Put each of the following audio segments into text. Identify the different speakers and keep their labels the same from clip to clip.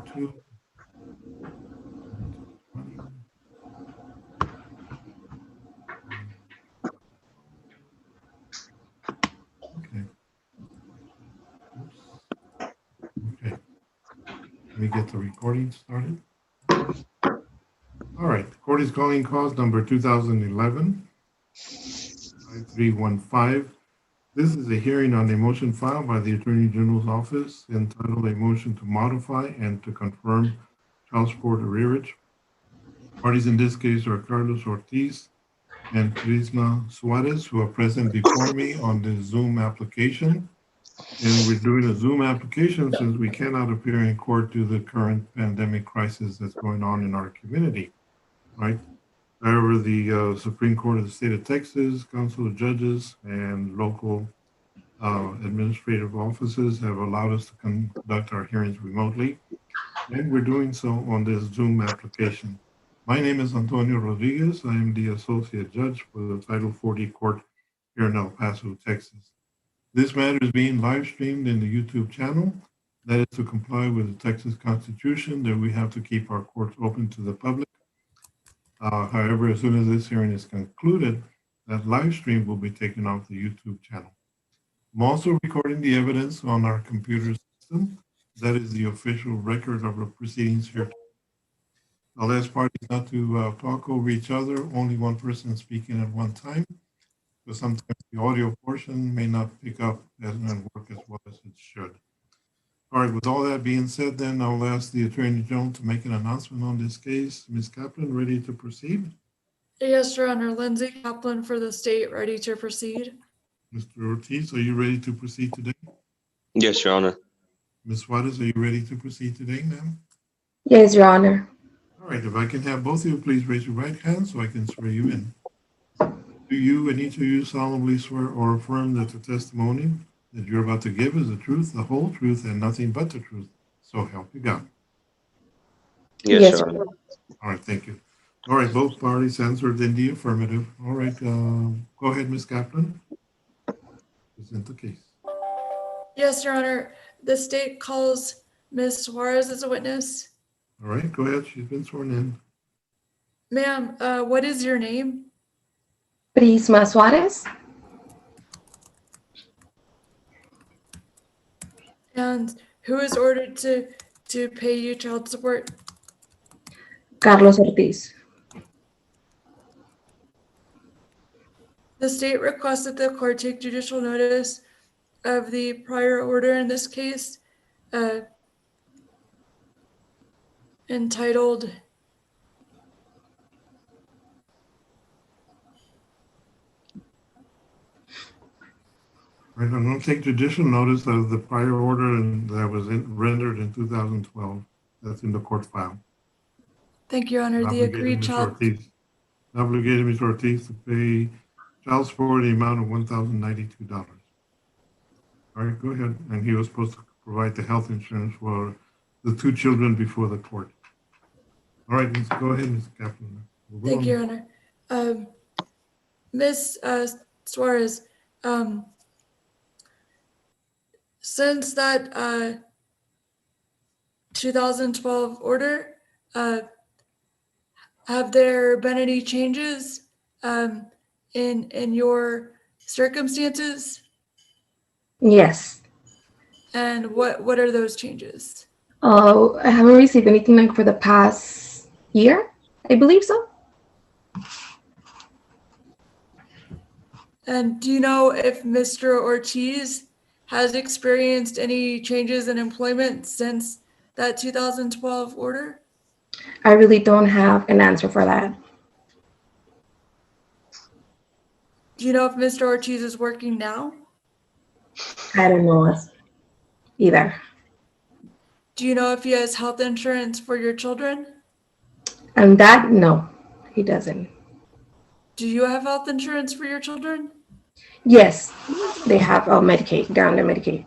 Speaker 1: to. Okay. Oops. Okay. Let me get the recording started. All right. Court is calling cause number 2011-5315. This is a hearing on a motion filed by the Attorney General's office entitled a motion to modify and to confirm child support arrearage. Parties in this case are Carlos Ortiz and Prisma Suarez, who are present before me on the Zoom application. And we're doing a Zoom application since we cannot appear in court due to the current pandemic crisis that's going on in our community, right? However, the Supreme Court of the State of Texas, Council of Judges, and local administrative offices have allowed us to conduct our hearings remotely, and we're doing so on this Zoom application. My name is Antonio Rodriguez. I am the Associate Judge for the Title 40 Court here in El Paso, Texas. This matter is being live streamed in the YouTube channel. That is to comply with the Texas Constitution that we have to keep our courts open to the public. However, as soon as this hearing is concluded, that live stream will be taken off the YouTube channel. I'm also recording the evidence on our computer system. That is the official record of the proceedings here. I'll ask parties not to talk over each other, only one person speaking at one time, because sometimes the audio portion may not pick up and work as well as it should. All right, with all that being said, then I'll ask the Attorney General to make an announcement on this case. Ms. Kaplan, ready to proceed?
Speaker 2: Yes, Your Honor. Lindsay Kaplan for the state, ready to proceed.
Speaker 1: Mr. Ortiz, are you ready to proceed today?
Speaker 3: Yes, Your Honor.
Speaker 1: Ms. Suarez, are you ready to proceed today, ma'am?
Speaker 4: Yes, Your Honor.
Speaker 1: All right, if I can have both of you please raise your right hand so I can swear you in. Do you and each of you solemnly swear or affirm that the testimony that you're about to give is the truth, the whole truth, and nothing but the truth? So help you God.
Speaker 3: Yes, Your Honor.
Speaker 1: All right, thank you. All right, both parties answered in the affirmative. All right, go ahead, Ms. Kaplan. Present the case.
Speaker 2: Yes, Your Honor. The state calls Ms. Suarez as a witness.
Speaker 1: All right, go ahead. She's been sworn in.
Speaker 2: Ma'am, what is your name?
Speaker 4: Prisma Suarez.
Speaker 2: And who is ordered to pay you child support?
Speaker 4: Carlos Ortiz.
Speaker 2: The state requests that the court take judicial notice of the prior order in this case, entitled
Speaker 1: Right, I'm going to take judicial notice of the prior order that was rendered in 2012. That's in the court file.
Speaker 2: Thank you, Your Honor. The agreed child.
Speaker 1: Obligated Mr. Ortiz to pay child support in the amount of $1,092. All right, go ahead. And he was supposed to provide the health insurance for the two children before the court. All right, go ahead, Ms. Kaplan.
Speaker 2: Thank you, Your Honor. Ms. Suarez, since that 2012 order, have there been any changes in your circumstances?
Speaker 4: Yes.
Speaker 2: And what are those changes?
Speaker 4: I haven't received anything like for the past year. I believe so.
Speaker 2: And do you know if Mr. Ortiz has experienced any changes in employment since that 2012 order?
Speaker 4: I really don't have an answer for that.
Speaker 2: Do you know if Mr. Ortiz is working now?
Speaker 4: I don't know either.
Speaker 2: Do you know if he has health insurance for your children?
Speaker 4: And that, no, he doesn't.
Speaker 2: Do you have health insurance for your children?
Speaker 4: Yes, they have Medicaid, they're under Medicaid.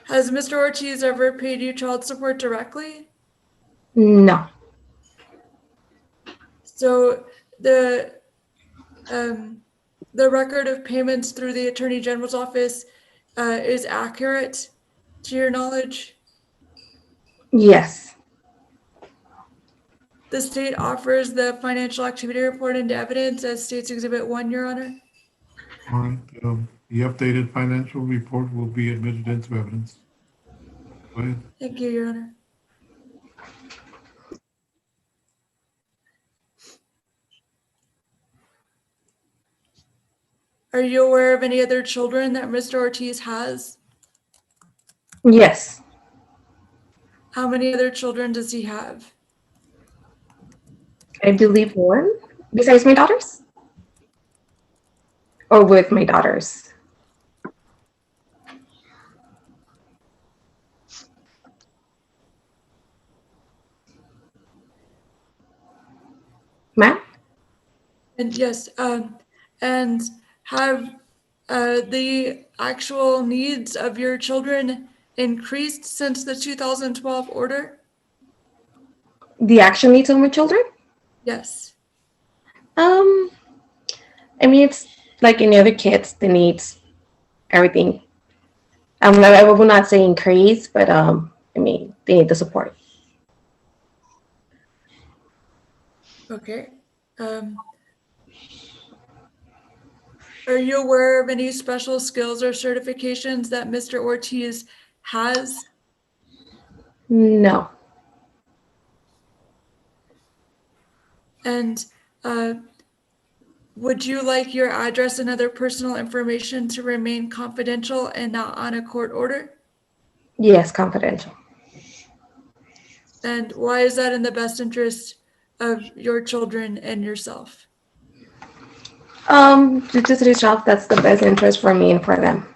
Speaker 2: Has Mr. Ortiz ever paid you child support directly?
Speaker 4: No.
Speaker 2: So the the record of payments through the Attorney General's office is accurate to your knowledge?
Speaker 4: Yes.
Speaker 2: The state offers the financial activity report into evidence as State's Exhibit 1, Your Honor.
Speaker 1: All right, the updated financial report will be admitted into evidence. Go ahead.
Speaker 2: Thank you, Your Honor. Are you aware of any other children that Mr. Ortiz has?
Speaker 4: Yes.
Speaker 2: How many other children does he have?
Speaker 4: I believe one. Besides my daughters? Or with my daughters? Ma'am?
Speaker 2: And yes, and have the actual needs of your children increased since the 2012 order?
Speaker 4: The action needs of my children?
Speaker 2: Yes.
Speaker 4: Um, I mean, it's like any other kids, the needs, everything. I will not say increase, but I mean, they need the support.
Speaker 2: Okay. Are you aware of any special skills or certifications that Mr. Ortiz has?
Speaker 4: No.
Speaker 2: And would you like your address and other personal information to remain confidential and not on a court order?
Speaker 4: Yes, confidential.
Speaker 2: And why is that in the best interest of your children and yourself?
Speaker 4: Due to the job, that's the best interest for me and for them.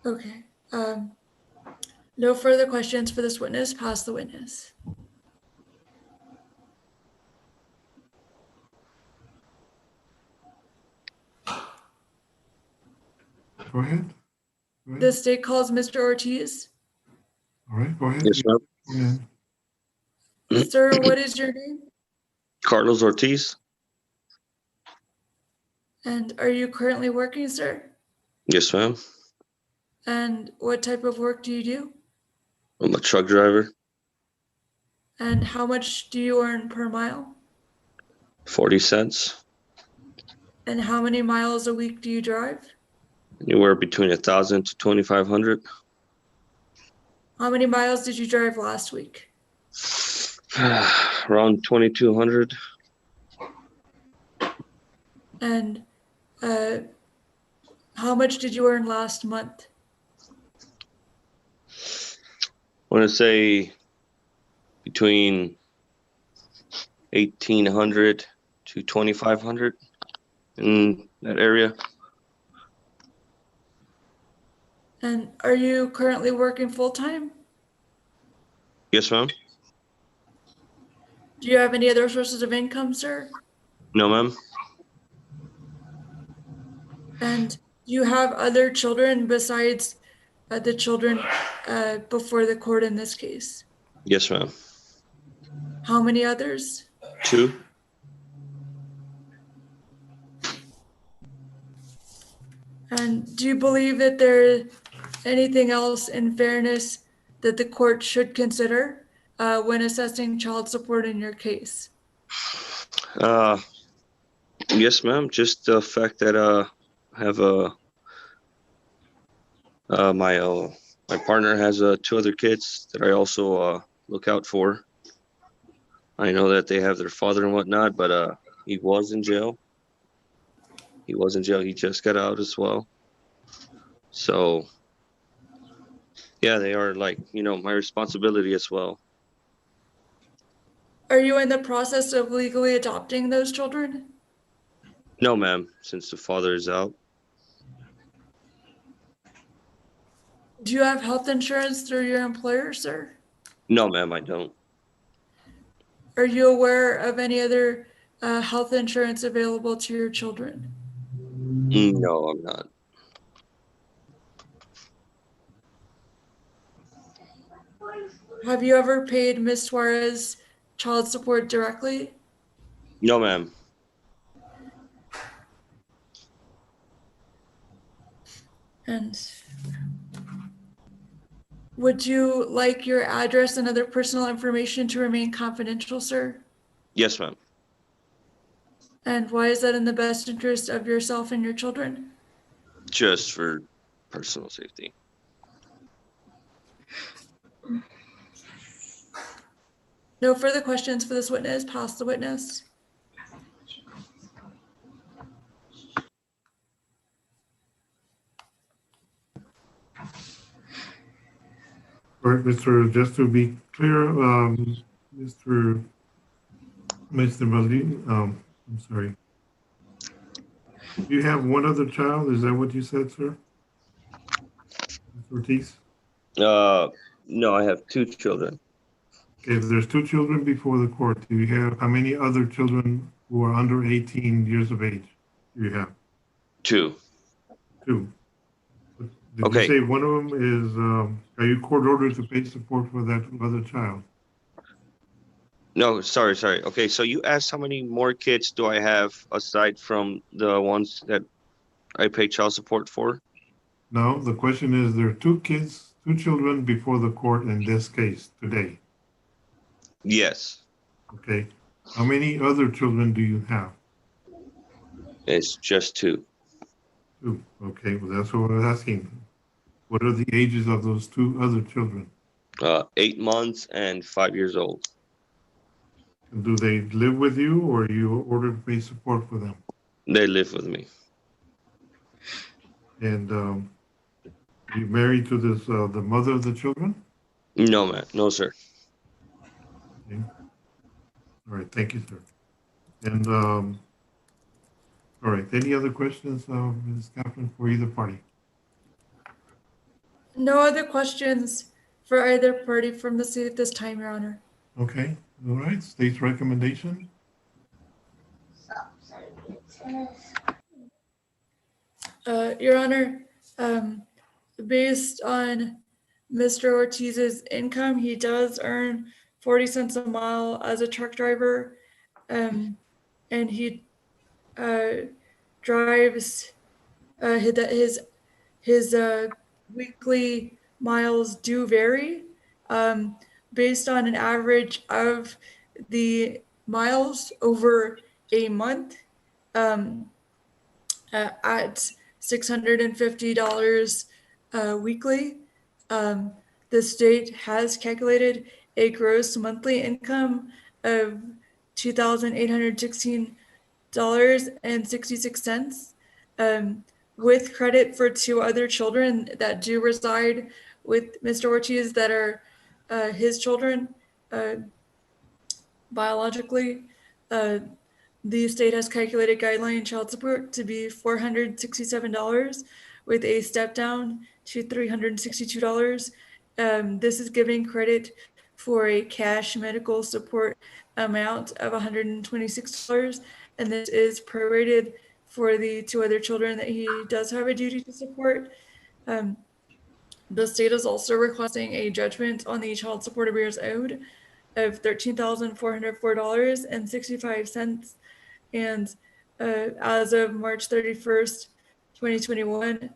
Speaker 2: Okay. No further questions for this witness. Pass the witness.
Speaker 1: Go ahead. Go ahead.
Speaker 2: The state calls Mr. Ortiz.
Speaker 1: All right, go ahead.
Speaker 3: Yes, ma'am.
Speaker 1: Go ahead.
Speaker 2: Sir, what is your name?
Speaker 3: Carlos Ortiz.
Speaker 2: And are you currently working, sir?
Speaker 3: Yes, ma'am.
Speaker 2: And what type of work do you do?
Speaker 3: I'm a truck driver.
Speaker 2: And how much do you earn per mile?
Speaker 3: 40 cents.
Speaker 2: And how many miles a week do you drive?
Speaker 3: Anywhere between 1,000 to 2,500.
Speaker 2: How many miles did you drive last week?
Speaker 3: Around 2,200.
Speaker 2: And how much did you earn last month?
Speaker 3: I want to say between 1,800 to 2,500 in that area.
Speaker 2: And are you currently working full-time?
Speaker 3: Yes, ma'am.
Speaker 2: Do you have any other sources of income, sir?
Speaker 3: No, ma'am.
Speaker 2: And do you have other children besides the children before the court in this case?
Speaker 3: Yes, ma'am.
Speaker 2: How many others?
Speaker 3: 2.
Speaker 2: And do you believe that there's anything else in fairness that the court should consider when assessing child support in your case?
Speaker 3: Yes, ma'am. Just the fact that I have my partner has 2 other kids that I also look out for. I know that they have their father and whatnot, but he was in jail. He was in jail. He just got out as well. So, yeah, they are like, my responsibility as well.
Speaker 2: Are you in the process of legally adopting those children?
Speaker 3: No, ma'am, since the father is out.
Speaker 2: Do you have health insurance through your employer, sir?
Speaker 3: No, ma'am, I don't.
Speaker 2: Are you aware of any other health insurance available to your children?
Speaker 3: No, I'm not.
Speaker 2: have you ever paid Ms. Suarez child support directly?
Speaker 3: No, ma'am.
Speaker 2: And would you like your address and other personal information to remain confidential, sir?
Speaker 3: Yes, ma'am.
Speaker 2: And why is that in the best interest of yourself and your children?
Speaker 3: Just for personal safety.
Speaker 2: No further questions for this witness. Pass the witness.
Speaker 1: All right, just to be clear, Mr. Baldini, I'm sorry. You have one other child, is that what you said, sir? Mr. Ortiz?
Speaker 3: No, I have 2 children.
Speaker 1: Okay, if there's 2 children before the court, do you have, how many other children who are under 18 years of age do you have?
Speaker 3: 2.
Speaker 1: 2. Did
Speaker 3: Okay.
Speaker 1: you say one of them is, are you court ordered to pay support for that other child?
Speaker 3: No, sorry. Okay, so you asked how many more kids do I have aside from the ones that I pay child support for?
Speaker 1: No, the question is, there are 2 kids, 2 children before the court in this case today.
Speaker 3: Yes,
Speaker 1: Okay. How many other children do you have?
Speaker 3: it's just 2.
Speaker 1: 2. Okay, well, that's what I was asking. What are the ages of those 2 other children?
Speaker 3: 8 months and 5 years old.
Speaker 1: And do they live with you, or are you ordered to pay support for them?
Speaker 3: They live with me.
Speaker 1: And you married to this the mother of the children?
Speaker 3: No, man. No, sir.
Speaker 1: Okay. All right, thank you, sir. And all right, any other questions, Ms. Kaplan, for either party?
Speaker 2: No other questions for either party from the seat at this time, Your Honor.
Speaker 1: Okay, all right, state's recommendation?
Speaker 2: Your Honor, based on Mr. Ortiz's income, he does earn 40 cents a mile as a truck driver, and he drives his weekly miles do vary based on an average of the miles over a month at $650 weekly. The state has calculated a gross monthly income of $2,816.66 with credit for 2 other children that do reside with Mr. Ortiz that are his children biologically. The state has calculated guideline child support to be $467 with a step down to $362. This is giving credit for a cash medical support amount of $126, and this is prorated for the 2 other children that he does have a duty to support. The state is also requesting a judgment on the child support arrears owed of $13,404.65. And as of March 31st, 2021,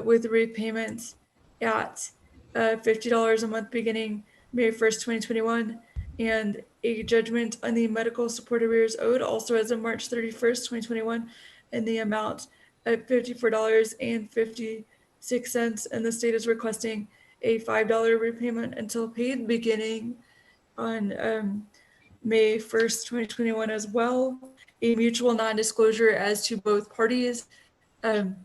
Speaker 2: with repayments at $50 a month beginning May 1st, 2021, and a judgment on the medical support arrears owed also as of March 31st, 2021, in the amount of $54.56. And the state is requesting a $5 repayment until paid beginning on May 1st, 2021 as well, a mutual non-disclosure as to both parties, and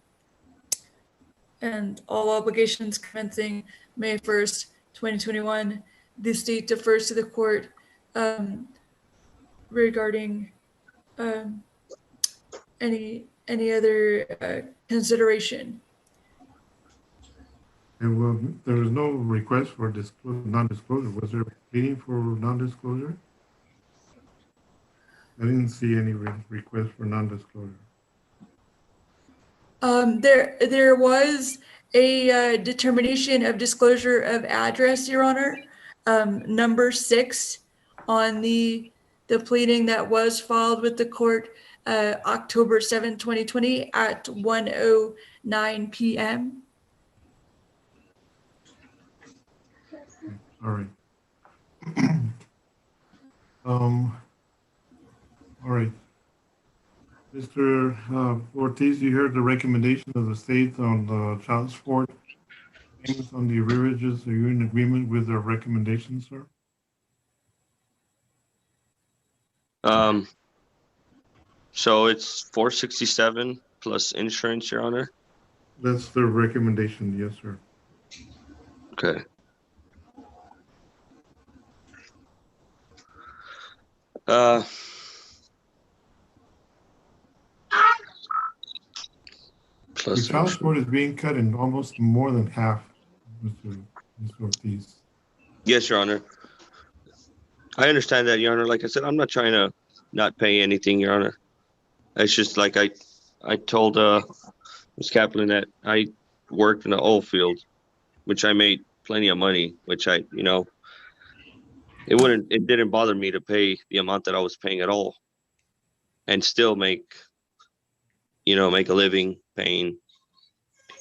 Speaker 2: all obligations commencing May 1st, 2021. The state defers to the court regarding any other consideration.
Speaker 1: And well, there was no request for non-disclosure. Was there a pleading for non-disclosure? I didn't see any request for non-disclosure.
Speaker 2: There was a determination of disclosure of address, Your Honor. number 6 on the pleading that was filed with the court October 7, 2020 at 1:09 p.m.
Speaker 1: All right. All right. Mr. Ortiz, you heard the recommendation of the state on the child support payments on the arrearages. Are you in agreement with their recommendation, sir?
Speaker 3: So it's 467 plus insurance, Your Honor.
Speaker 1: That's the recommendation, yes, sir.
Speaker 3: Okay. Uh,
Speaker 1: Your
Speaker 3: plus
Speaker 1: child
Speaker 3: insurance.
Speaker 1: support is being cut in almost more than half, Mr. Ortiz.
Speaker 3: Yes, Your Honor. I understand that, Your Honor. Like I said, I'm not trying to not pay anything, Your Honor. It's just like I told Ms. Kaplan that I worked in the oil field, which I made plenty of money, which it didn't bother me to pay the amount that I was paying at all and still make a living paying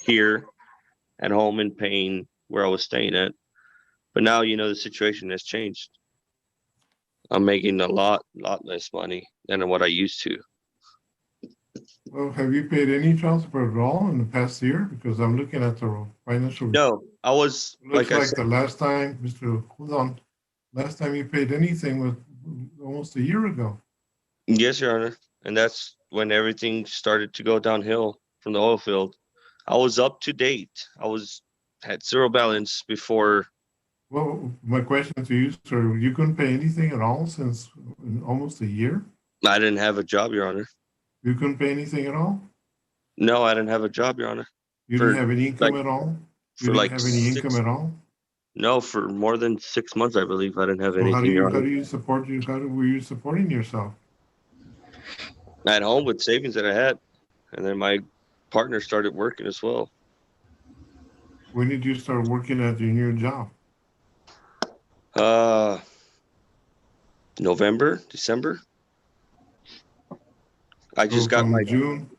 Speaker 3: here at home and paying where I was staying at. But now, the situation has changed. I'm making a lot less money than what I used to.
Speaker 1: Well, have you paid any child support at all in the past year? Because I'm looking at the financial.
Speaker 3: No, I was,
Speaker 1: Looks
Speaker 3: like I
Speaker 1: like
Speaker 3: said,
Speaker 1: the last time, hold on, last time you paid anything was almost a year ago.
Speaker 3: yes, Your Honor. And that's when everything started to go downhill from the oil field. I was up to date. Had zero balance before.
Speaker 1: Well, my question to you, sir, you couldn't pay anything at all since almost a year?
Speaker 3: I didn't have a job, Your Honor.
Speaker 1: You couldn't pay anything at all?
Speaker 3: No, I didn't have a job, Your Honor.
Speaker 1: You
Speaker 3: For
Speaker 1: didn't have any income
Speaker 3: like
Speaker 1: at all? You
Speaker 3: for
Speaker 1: didn't
Speaker 3: like
Speaker 1: have any income at all?
Speaker 3: no, for more than 6 months, I believe I didn't have
Speaker 1: So
Speaker 3: anything, Your
Speaker 1: how
Speaker 3: Honor.
Speaker 1: do you support you? Were you supporting yourself?
Speaker 3: At home with savings that I had, and then my partner started working as well.
Speaker 1: When did you start working at your new job?
Speaker 3: November, December. I
Speaker 1: So
Speaker 3: just got
Speaker 1: from
Speaker 3: my
Speaker 1: June,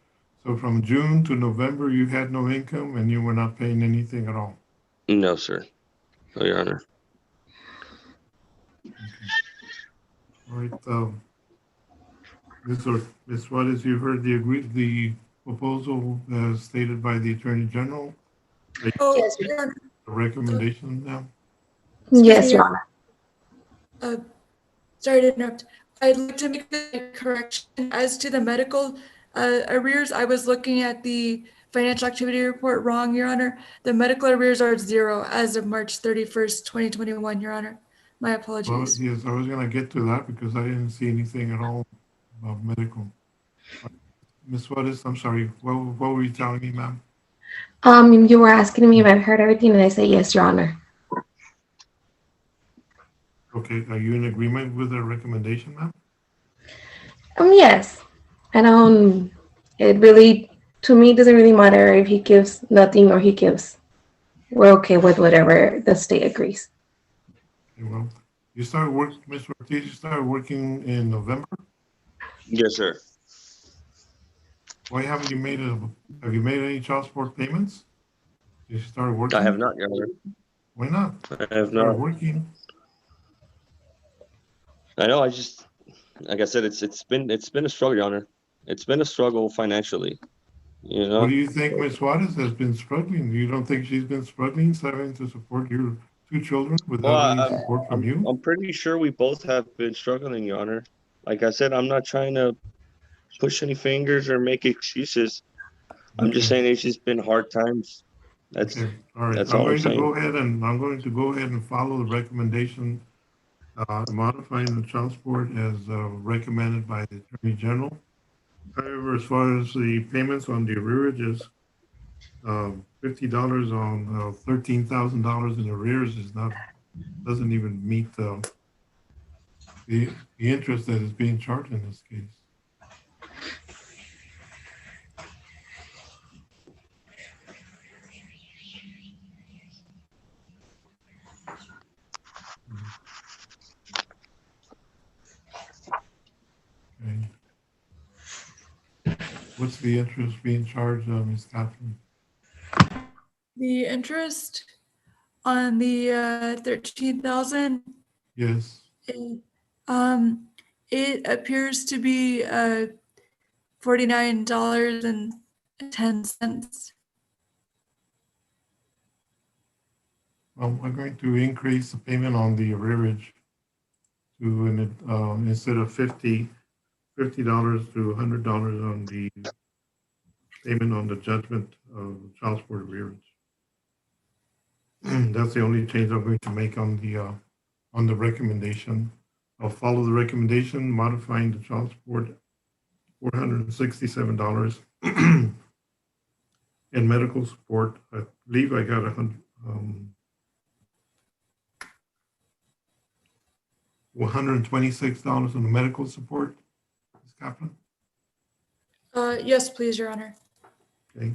Speaker 1: so from June to November, you had no income and you were not paying anything at all?
Speaker 3: no, sir. No, Your Honor.
Speaker 1: Okay. All right, Ms. Suarez, you heard the proposal as stated by the Attorney General,
Speaker 2: Oh,
Speaker 4: Yes,
Speaker 2: Your Honor,
Speaker 1: the recommendation now.
Speaker 2: excuse
Speaker 4: yes,
Speaker 2: me,
Speaker 4: Your
Speaker 2: Your
Speaker 4: Honor.
Speaker 2: Honor. Sorry to interrupt. I'd like to make a correction as to the medical arrears. I was looking at the financial activity report wrong, Your Honor. The medical arrears are 0 as of March 31st, 2021, Your Honor. My
Speaker 1: Well,
Speaker 2: apologies.
Speaker 1: yes, I was gonna get to that because I didn't see anything at all about medical. Ms. Suarez, I'm sorry, what were you telling me, ma'am?
Speaker 4: You were asking me if I've heard everything, and I said yes, Your Honor.
Speaker 1: Okay, are you in agreement with the recommendation, ma'am?
Speaker 4: Yes. I don't. It really, to me, it doesn't really matter if he gives nothing or he gives. We're okay with whatever the state agrees.
Speaker 1: Okay, well, Mr. Ortiz, you started working in November?
Speaker 3: Yes, sir.
Speaker 1: Why haven't you have you made any child support payments? You started
Speaker 3: I
Speaker 1: working?
Speaker 3: have not, Your Honor.
Speaker 1: Why not?
Speaker 3: I have
Speaker 1: Started
Speaker 3: not.
Speaker 1: working.
Speaker 3: I know. Like I said, it's been a struggle, Your Honor. It's been a struggle financially. You
Speaker 1: What
Speaker 3: know.
Speaker 1: do you think Ms. Suarez has been struggling? You don't think she's been struggling, having to support your two children
Speaker 3: Well,
Speaker 1: without any support from you?
Speaker 3: I'm pretty sure we both have been struggling, Your Honor. Like I said, I'm not trying to push any fingers or make excuses. I'm just
Speaker 1: Okay,
Speaker 3: saying it's just been hard times. That's
Speaker 1: okay, all right.
Speaker 3: that's all I'm saying.
Speaker 1: I'm going to go ahead and follow the recommendation, modifying the child support as recommended by the Attorney General. However, as far as the payments on the arrearages, $50 on $13,000 in arrears doesn't even meet the interest that is being charged in this case. What's the interest being charged, Ms. Kaplan?
Speaker 2: The interest on the 13,000,
Speaker 1: Yes.
Speaker 2: it appears to be $49.10.
Speaker 1: We're going to increase the payment on the arrearage to, instead of $50 to $100 on the payment on the judgment of child support arrearage. That's the only change I'm going to make on the recommendation. I'll follow the recommendation, modifying the child support $467 and medical support. I believe I got $126 on the medical support, Ms. Kaplan.
Speaker 2: Yes, please, Your Honor.
Speaker 1: Okay.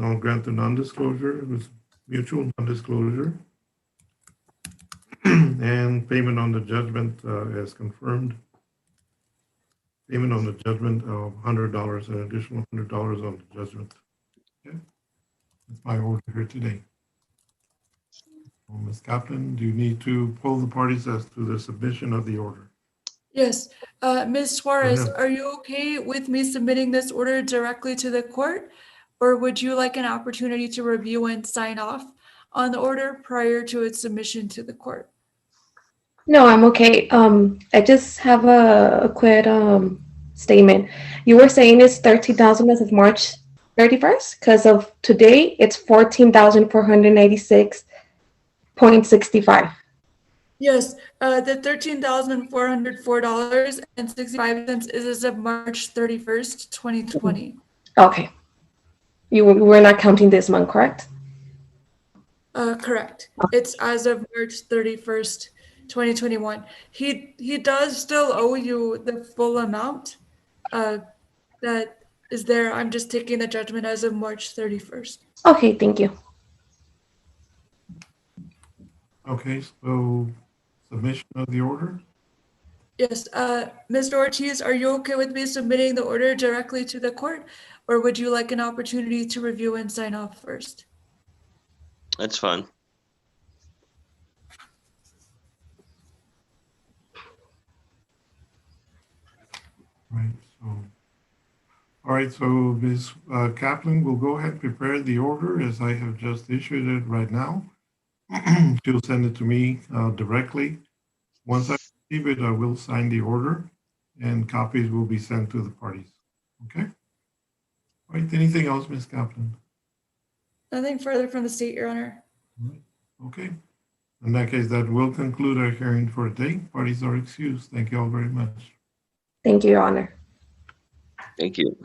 Speaker 1: I'll grant the non-disclosure. It was mutual non-disclosure. And payment on the judgment as confirmed. Payment on the judgment of $100, an additional $100 on the judgment. Okay. That's my order here today. Ms. Kaplan, do you need to poll the parties as to the submission of the order?
Speaker 2: Yes. Ms. Suarez,
Speaker 1: ahead.
Speaker 2: are you okay with me submitting this order directly to the court? Or would you like an opportunity to review and sign off on the order prior to its submission to the court?
Speaker 4: No, I'm okay. I just have a quick statement. You were saying it's 30,000 as of March 31st, because of today it's 14,486.65.
Speaker 2: Yes, the $13,404.65 is as of March 31st, 2020.
Speaker 4: Okay. You were not counting this month, correct?
Speaker 2: Correct. It's as of March 31st, 2021. He does still owe you the full amount that is there. I'm just taking the judgment as of March 31st.
Speaker 4: Okay, thank you.
Speaker 1: Okay, so submission of the order?
Speaker 2: Yes, Mr. Ortiz, are you okay with me submitting the order directly to the court? Or would you like an opportunity to review and sign off first?
Speaker 3: That's fine.
Speaker 1: Right, all right, so Ms. Kaplan will go ahead and prepare the order as I have just issued it right now. She'll send it to me directly. Once I receive it, I will sign the order and copies will be sent to the parties. Okay? All right, anything else, Ms. Kaplan?
Speaker 2: Nothing further from the state, Your Honor.
Speaker 1: Okay. In that case, that will conclude our hearing for today. Parties are excused. Thank you all very much.
Speaker 4: Thank you, Your Honor.
Speaker 3: Thank you.